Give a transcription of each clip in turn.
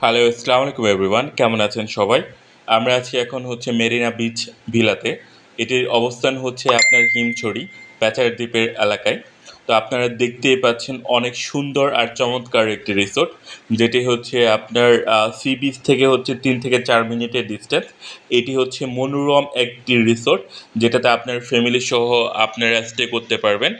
Hello, আসসালামু আলাইকুম everyone. কেমন আছেন সবাই? আমরা আছি এখন হচ্ছে মেরিনা বিচ ভিলাতে। এটির অবস্থান হচ্ছে আপনার হিমছড়ি, প্যাচার দ্বীপের এলাকায়। তো আপনারা দেখতেই পাচ্ছেন অনেক সুন্দর আর চমৎকার একটি রিসোর্ট, যেটি হচ্ছে আপনার সি বিচ থেকে হচ্ছে ৩ থেকে ৪ মিনিটের ডিসটেন্স। এটি হচ্ছে মনোরম একটি রিসোর্ট, যেটাতে আপনার ফ্যামিলি সহ আপনারা স্টে করতে পারবেন।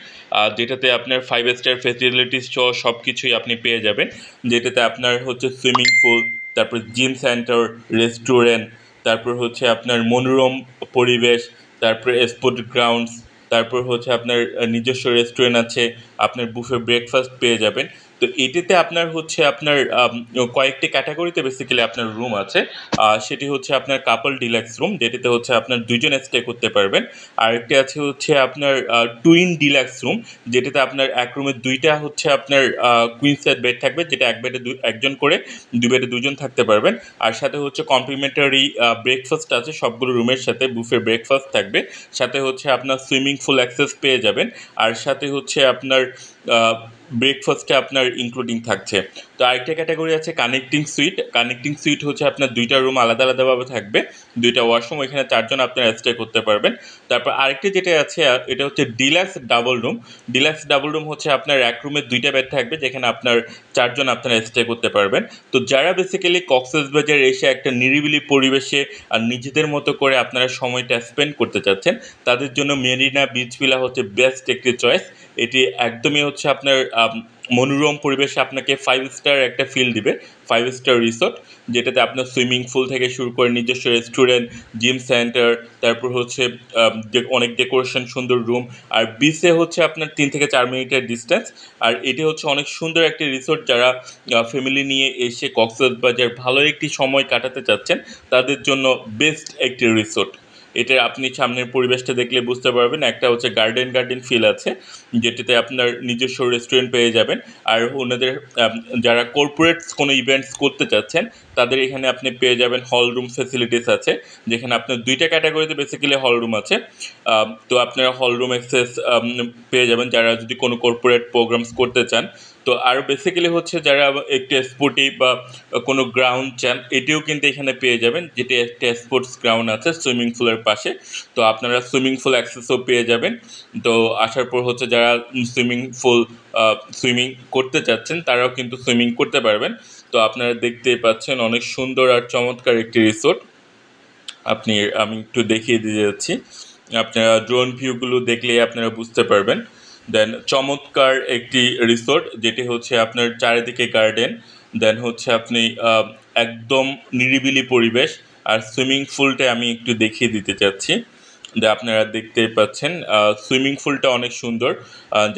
যেটাতে আপনার 5 স্টার ফেসিলিটিস সহ সব কিছুই আপনি পেয়ে যাবেন। যেটাতে আপনার হচ্ছে সুইমিং পুল, তারপর জিম সেন্টার, রেস্টুরেন্ট, তারপর হচ্ছে আপনার মনোরম পরিবেশ, তারপরে স্পোর্ট গ্রাউন্ডস, তারপর হচ্ছে আপনার নিজস্ব রেস্টুরেন্ট আছে, আপনার বুফে ব্রেকফাস্ট পেয়ে যাবেন। তো এটিতে আপনার হচ্ছে আপনার কয়েকটি ক্যাটাগরিতে বেসিক্যালি আপনার রুম আছে। সেটি হচ্ছে আপনার কাপল ডিলাক্স রুম, যেটিতে হচ্ছে আপনার ২ জন স্টে করতে পারবেন। আরেকটি আছে হচ্ছে আপনার টুইন ডিলাক্স রুম, যেটাতে আপনার এক রুমে ২টা হচ্ছে আপনার কুইন সাইজ বেড থাকবে, যেটা এক বেডে একজন করে, ২ বেডে ২ জন থাকতে পারবেন। আর সাথে হচ্ছে কমপ্লিমেন্টারি ব্রেকফাস্ট আছে, সবগুলো রুমের সাথে বুফে ব্রেকফাস্ট থাকবে। সাথে হচ্ছে আপনার সুইমিং পুল অ্যাক্সেস পেয়ে যাবেন। আর সাথে হচ্ছে আপনার ব্রেকফাস্টে আপনার ইনক্লুডিং থাকছে। তো আরেকটা ক্যাটাগরি আছে কানেক্টিং সুইট। কানেক্টিং সুইট হচ্ছে আপনার ২টা রুম আলাদা আলাদাভাবে থাকবে, ২টা ওয়াশরুম, ওইখানে ৪ জন আপনারা স্টে করতে পারবেন। তারপর আরেকটি যেটা আছে এটা হচ্ছে deluxe double room. Deluxe double room হচ্ছে আপনার এক রুমে ২টা বেড থাকবে, যেখানে আপনার ৪ জন আপনারা স্টে করতে পারবেন। তো যারা বেসিক্যালি কক্সবাজার এসে একটা নিরিবিলি পরিবেশে আর নিজেদের মতো করে আপনারা সময়টা স্পেন্ড করতে চাচ্ছেন, তাদের জন্য মেরিনা বিচ ভিলা হচ্ছে বেস্ট একটি চয়েস। এটি একদমই হচ্ছে আপনার মনোরম পরিবেশে আপনাকে 5 স্টার একটা ফিল দিবে। 5 স্টার রিসোর্ট, যেটাতে আপনার সুইমিং পুল থেকে শুরু করে নিজস্ব রেস্টুরেন্ট, জিম সেন্টার, তারপর হচ্ছে অনেক ডেকোরেশন, সুন্দর রুম। আর বিচে হচ্ছে আপনার ৩ থেকে ৪ মিনিটের ডিসটেন্স। আর এটি হচ্ছে অনেক সুন্দর একটি রিসোর্ট, যারা ফ্যামিলি নিয়ে এসে কক্সবাজার ভালো একটি সময় কাটাতে চাচ্ছেন, তাদের জন্য বেস্ট একটি রিসোর্ট। এটার আপনি সামনের পরিবেশটা দেখলে বুঝতে পারবেন, একটা হচ্ছে গার্ডেন ফিল আছে, যেটিতে আপনার নিজস্ব রেস্টুরেন্ট পেয়ে যাবেন। আর ওনাদের যারা কর্পোরেটস কোনো ইভেন্টস করতে চাচ্ছেন, তাদের এখানে আপনি পেয়ে যাবেন হল রুম ফেসিলিটিস আছে, যেখানে আপনার ২টা ক্যাটাগরিতে বেসিক্যালি হল রুম আছে। তো আপনারা হল রুম অ্যাক্সেস পেয়ে যাবেন যারা যদি কোনো কর্পোরেট প্রোগ্রামস করতে চান। তো আর বেসিক্যালি হচ্ছে যারা একটু স্পোর্টিভ বা কোনো গ্রাউন্ড চান, এটিও কিন্তু এখানে পেয়ে যাবেন, যেটি একটা স্পোর্টস গ্রাউন্ড আছে সুইমিং পুলের পাশে। তো আপনারা সুইমিং পুল অ্যাক্সেসও পেয়ে যাবেন। তো আসার পর হচ্ছে যারা সুইমিং করতে চাচ্ছেন, তারাও কিন্তু সুইমিং করতে পারবেন। তো আপনারা দেখতেই পাচ্ছেন অনেক সুন্দর আর চমৎকার একটি রিসোর্ট। আমি একটু দেখিয়ে দিয়ে যাচ্ছি, আপনারা ড্রোন ভিউগুলো দেখলেই আপনারা বুঝতে পারবেন। দেন চমৎকার একটি রিসোর্ট, যেটি হচ্ছে আপনার চারিদিকে গার্ডেন, দেন হচ্ছে আপনি একদম নিরিবিলি পরিবেশ। আর সুইমিং পুলটা আমি একটু দেখিয়ে দিতে চাচ্ছি, যে আপনারা দেখতেই পাচ্ছেন সুইমিং পুলটা অনেক সুন্দর।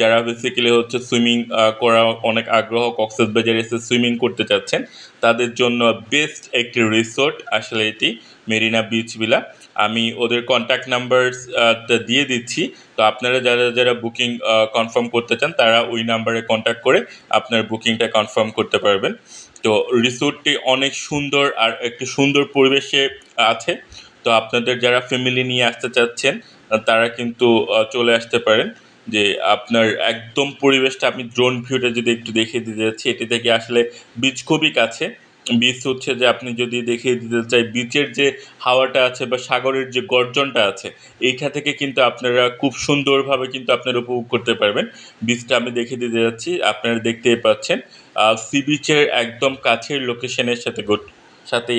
যারা বেসিক্যালি হচ্ছে সুইমিং করা অনেক আগ্রহ, কক্সবাজারে এসে সুইমিং করতে চাচ্ছেন, তাদের জন্য বেস্ট একটি রিসোর্ট আসলে এটি মেরিনা বিচ ভিলা। আমি ওদের কন্ট্যাক্ট নাম্বারস দিয়ে দিচ্ছি। তো আপনারা যারা যারা বুকিং কনফার্ম করতে চান, তারা ওই নাম্বারে কন্ট্যাক্ট করে আপনার বুকিংটা কনফার্ম করতে পারবেন। তো রিসোর্টটি অনেক সুন্দর আর একটি সুন্দর পরিবেশে আছে। তো আপনাদের যারা ফ্যামিলি নিয়ে আসতে চাচ্ছেন, তারা কিন্তু চলে আসতে পারেন। যে আপনার একদম পরিবেশটা, আমি ড্রোন ভিউটা যদি একটু দেখিয়ে দিতে যাচ্ছি, এটি থেকে আসলে বিচ খুবই কাছে। বিচ হচ্ছে যে আপনি যদি দেখিয়ে দিতে চাই, বিচের যে হাওয়াটা আছে বা সাগরের যে গর্জনটা আছে, এইটা থেকে কিন্তু আপনারা খুব সুন্দরভাবে কিন্তু আপনারা উপভোগ করতে পারবেন। বিচটা আমি দেখিয়ে দিতে যাচ্ছি, আপনারা দেখতেই পাচ্ছেন সি বিচের একদম কাছের লোকেশনের সাথে সাথে